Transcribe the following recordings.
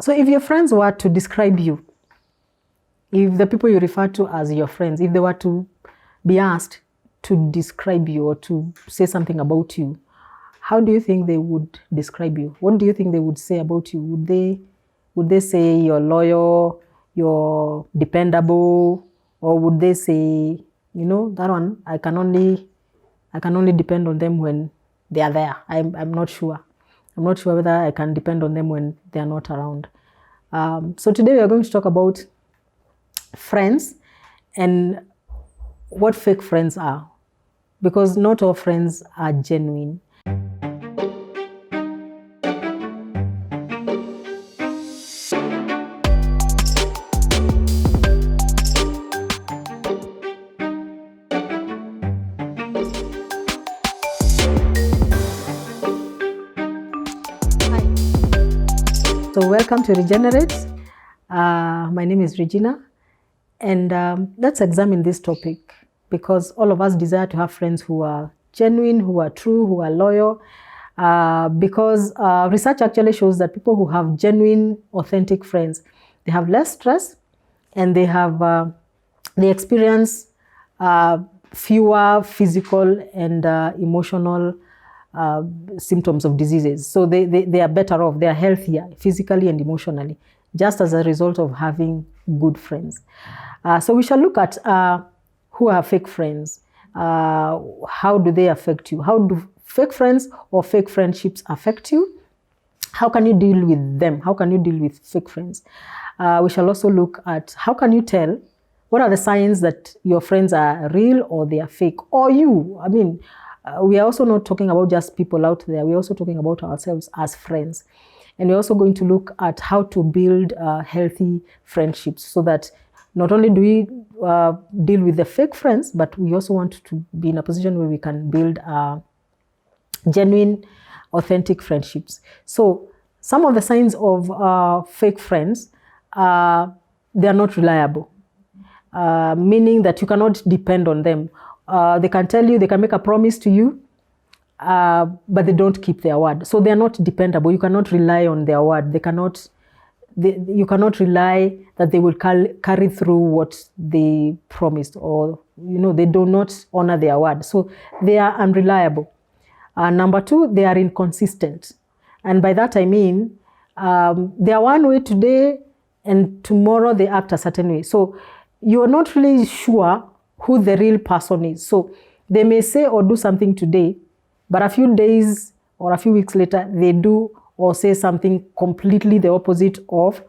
So if your friends were to describe you, if the people you refer to as your friends, if they were to be asked to describe you or to say something about you, how do you think they would describe you? What do you think they would say about you? Would they say you're loyal, you're dependable, or would they say, that one I can only depend on them when they are there? I'm not sure. I'm not sure whether I can depend on them when they are not around. So today we are going to talk about friends and what fake friends are, because not all friends are genuine. So welcome to Reggenerate. My name is Regina, and let's examine this topic, because all of us desire to have friends who are genuine, who are true, who are loyal, because research actually shows that people who have genuine, authentic friends, they have less stress, and they experience fewer physical and emotional symptoms of diseases. So they are better off, they are healthier physically and emotionally, just as a result of having good friends. So we shall look at who are fake friends. How do they affect you? How do fake friends or fake friendships affect you? How can you deal with them? How can you deal with fake friends? We shall also look at how can you tell, what are the signs that your friends are real or they are fake, or you. I mean, we are also not talking about just people out there. We're also talking about ourselves as friends. And we're also going to look at how to build healthy friendships, so that not only do we deal with the fake friends, but we also want to be in a position where we can build genuine, authentic friendships. So some of the signs of fake friends, they are not reliable, meaning that you cannot depend on them. They can tell you, they can make a promise to you, but they don't keep their word. So they are not dependable. You cannot rely on their word. You cannot rely that they will carry through what they promised, or they do not honor their word. So they are unreliable. Number two, they are inconsistent. And by that I mean, they are one way today and tomorrow they act a certain way. So you're not really sure who the real person is. So they may say or do something today, but a few days or a few weeks later, they do or say something completely the opposite of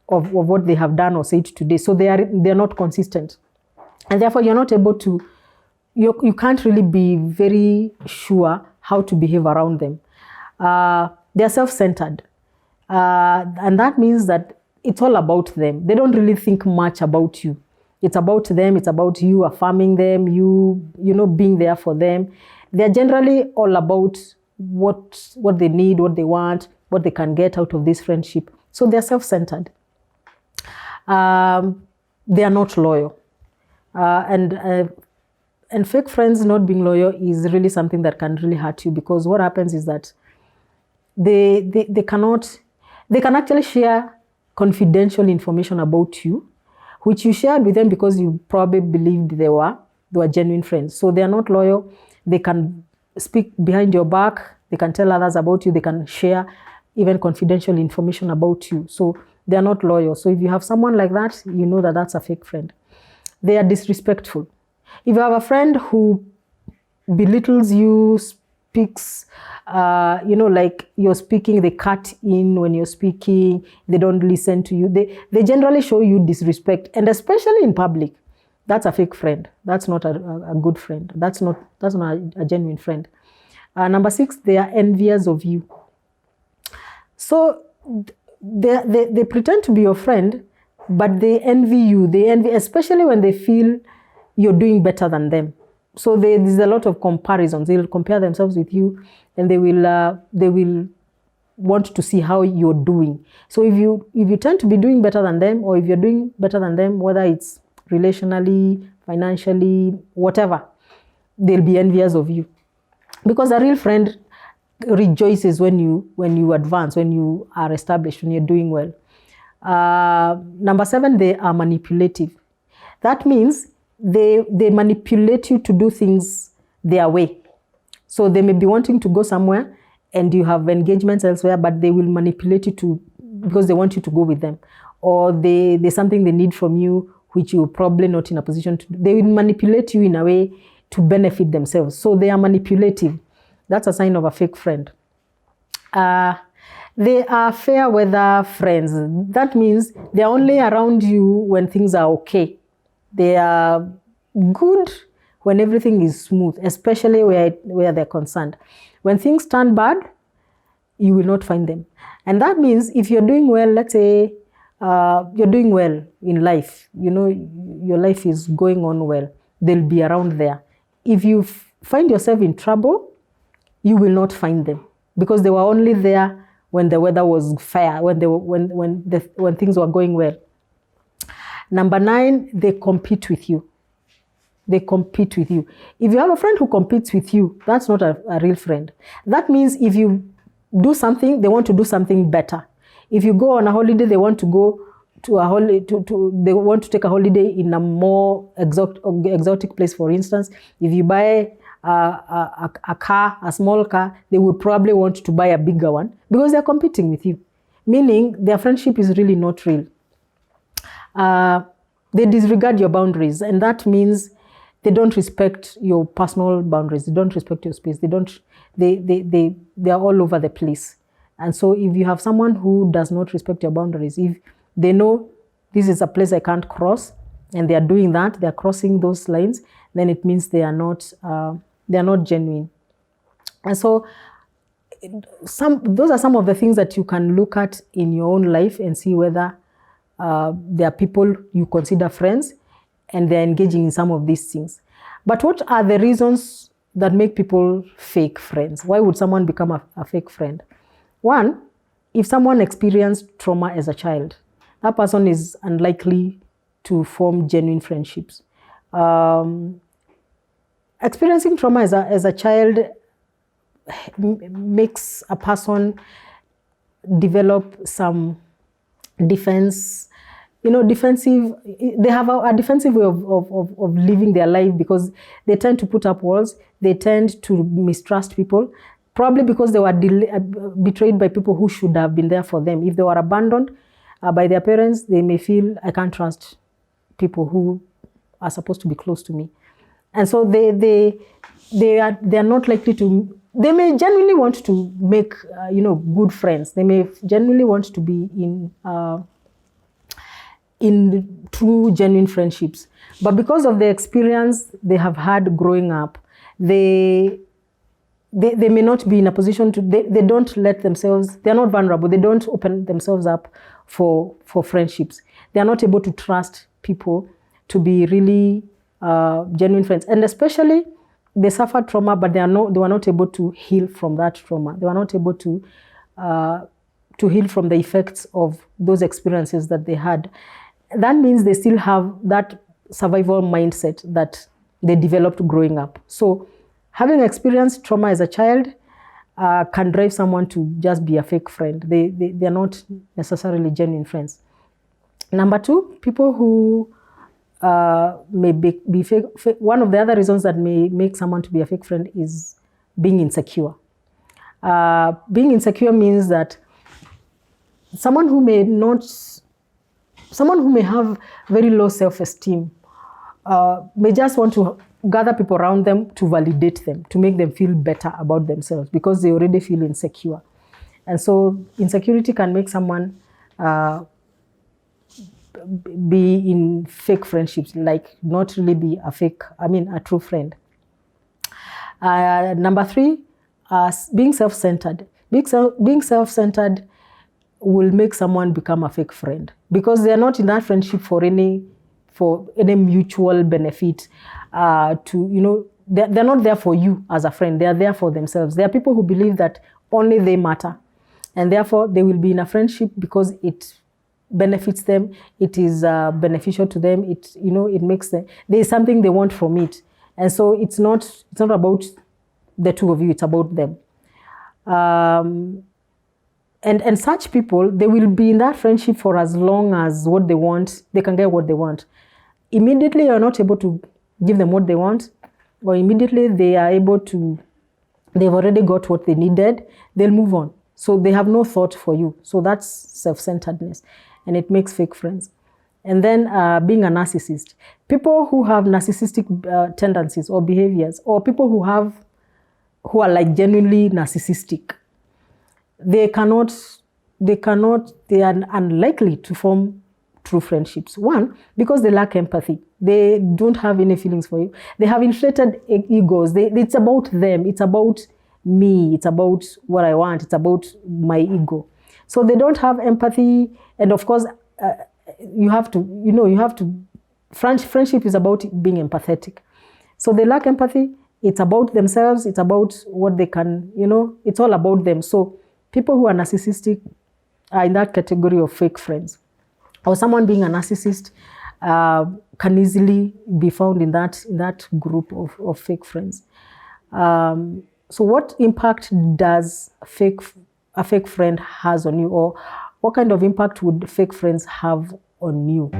what they have done or said today. So they're not consistent. And therefore, you're not able to, you can't really be very sure how to behave around them. They're self-centered. And that means that it's all about them. They don't really think much about you. It's about them, it's about you affirming them, you being there for them. They're generally all about what they need, what they want, what they can get out of this friendship. So they're self-centered. They are not loyal. And fake friends not being loyal is really something that can really hurt you, because what happens is that they can actually share confidential information about you, which you shared with them because you probably believed they were genuine friends. So they are not loyal. They can speak behind your back. They can tell others about you. They can share even confidential information about you. So they are not loyal. So if you have someone like that, you know that that's a fake friend. They are disrespectful. If you have a friend who belittles you, speaks, like you're speaking, they cut in when you're speaking, they don't listen to you. They generally show you disrespect, and especially in public. That's a fake friend. That's not a good friend. That's not a genuine friend. Number six, they are envious of you. So they pretend to be your friend, but they envy you. They envy, especially when they feel you're doing better than them. So there's a lot of comparisons. They'll compare themselves with you, and they will want to see how you're doing. So if you tend to be doing better than them, or if you're doing better than them, whether it's relationally, financially, whatever, they'll be envious of you. Because a real friend rejoices when you advance, when you are established, when you're doing well. Number 7, they are manipulative. That means they manipulate you to do things their way. So they may be wanting to go somewhere and you have engagements elsewhere, but they will manipulate you to, because they want you to go with them. Or there's something they need from you, which you're probably not in a position to do. They will manipulate you in a way to benefit themselves. So they are manipulative. That's a sign of a fake friend. They are fair weather friends. That means they're only around you when things are okay. They are good when everything is smooth, especially where they're concerned. When things turn bad, you will not find them. And that means if you're doing well, let's say you're doing well in life, your life is going on well, they'll be around there. If you find yourself in trouble, you will not find them, because they were only there when the weather was fair, when things were going well. Number 9, they compete with you. They compete with you. If you have a friend who competes with you, that's not a real friend. That means if you do something, they want to do something better. If you go on a holiday, they want to go to a holiday. They want to take a holiday in a more exotic place. For instance, if you buy a car, a small car, they would probably want to buy a bigger one because they're competing with you. Meaning their friendship is really not real. They disregard your boundaries, and that means they don't respect your personal boundaries. They don't respect your space. They are all over the place. And so if you have someone who does not respect your boundaries, if they know this is a place I can't cross, and they are doing that, they are crossing those lines, then it means they are not genuine. And so those are some of the things that you can look at in your own life and see whether there are people you consider friends and they're engaging in some of these things. But what are the reasons that make people fake friends? Why would someone become a fake friend? One, if someone experienced trauma as a child, that person is unlikely to form genuine friendships. Experiencing trauma as a child makes a person develop some defensive, they have a defensive way of living their life, because they tend to put up walls, they tend to mistrust people, probably because they were betrayed by people who should have been there for them. If they were abandoned by their parents, they may feel, I can't trust people who are supposed to be close to me. And so they are not likely to, they may genuinely want to make, good friends. They may genuinely want to be in true, genuine friendships. But because of the experience they have had growing up, they may not be in a position to, they don't let themselves, they're not vulnerable, they don't open themselves up for friendships. They are not able to trust people to be really genuine friends. And especially, they suffered trauma, but they were not able to heal from that trauma. They were not able to heal from the effects of those experiences that they had. That means they still have that survival mindset that they developed growing up. So having experienced trauma as a child can drive someone to just be a fake friend. They're not necessarily genuine friends. Number 2, people who may be fake. One of the other reasons that may make someone to be a fake friend is being insecure. Being insecure means that someone who may have very low self-esteem may just want to gather people around them to validate them, to make them feel better about themselves, because they already feel insecure. And so insecurity can make someone be in fake friendships, like not really be a true friend. Number 3, being self-centered. Being self-centered will make someone become a fake friend, because they're not in that friendship for any mutual benefit. They're not there for you as a friend. They are there for themselves. There are people who believe that only they matter, and therefore they will be in a friendship because it benefits them, it is beneficial to them, it makes them, there is something they want from it. And so it's not about the two of you, it's about them. And such people, they will be in that friendship for as long as what they want, they can get what they want. Immediately you're not able to give them what they want, or immediately they are able to, they've already got what they needed, they'll move on. So they have no thought for you. So that's self-centeredness, and it makes fake friends. And then being a narcissist. People who have narcissistic tendencies or behaviors, or people who are like genuinely narcissistic, they are unlikely to form true friendships. One, because they lack empathy. They don't have any feelings for you. They have inflated egos. It's about them. It's about me. It's about what I want. It's about my ego. So they don't have empathy. And of course, friendship is about being empathetic. So they lack empathy. It's about themselves. It's about what they can, it's all about them. So people who are narcissistic are in that category of fake friends. Or someone being a narcissist can easily be found in that group of fake friends. So what impact does a fake friend has on you, or what kind of impact would fake friends have on you?